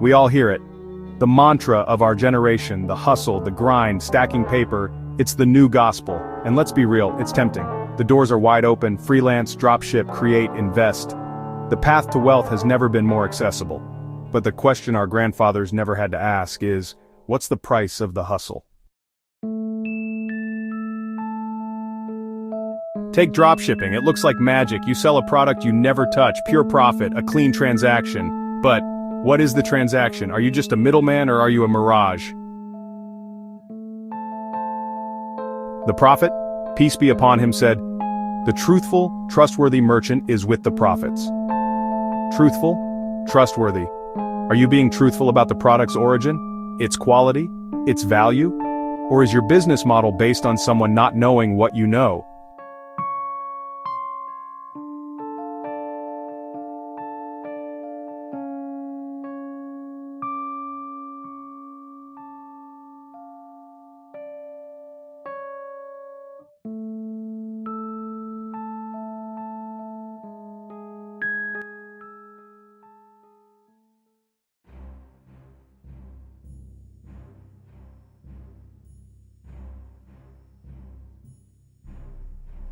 We all hear it. The mantra of our generation, the hustle, the grind, stacking paper, it's the new gospel. And let's be real, it's tempting. The doors are wide open: freelance, dropship, create, invest. The path to wealth has never been more accessible. But the question our grandfathers never had to ask is, what's the price of the hustle? Take dropshipping. It looks like magic. You sell a product you never touch, pure profit, a clean transaction. But what is the transaction? Are you just a middleman, or are you a mirage? The prophet, peace be upon him, said, "The truthful, trustworthy merchant is with the prophets." Truthful, trustworthy. Are you being truthful about the product's origin, its quality, its value? Or is your business model based on someone not knowing what you know?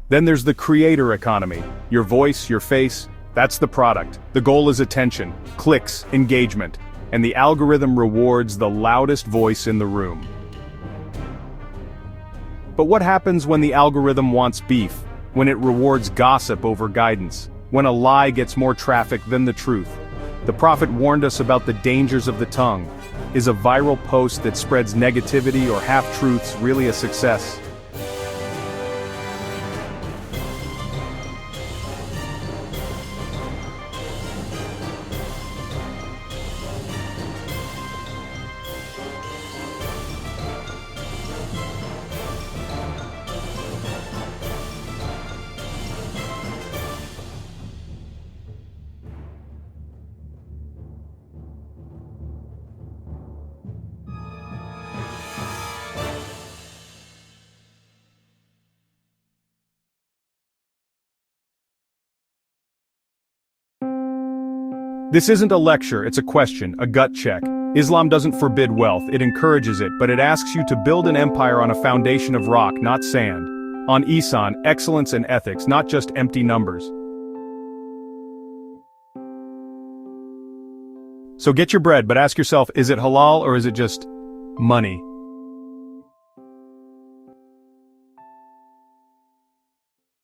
Then there's the creator economy. Your voice, your face, that's the product. The goal is attention, clicks, engagement, and the algorithm rewards the loudest voice in the room. But what happens when the algorithm wants beef? When it rewards gossip over guidance? When a lie gets more traffic than the truth? The prophet warned us about the dangers of the tongue. Is a viral post that spreads negativity or half-truths really a success? This isn't a lecture, it's a question, a gut check. Islam doesn't forbid wealth, it encourages it, but it asks you to build an empire on a foundation of rock, not sand. On ihsan, excellence and ethics, not just empty numbers. So get your bread, but ask yourself, is it halal or is it just money?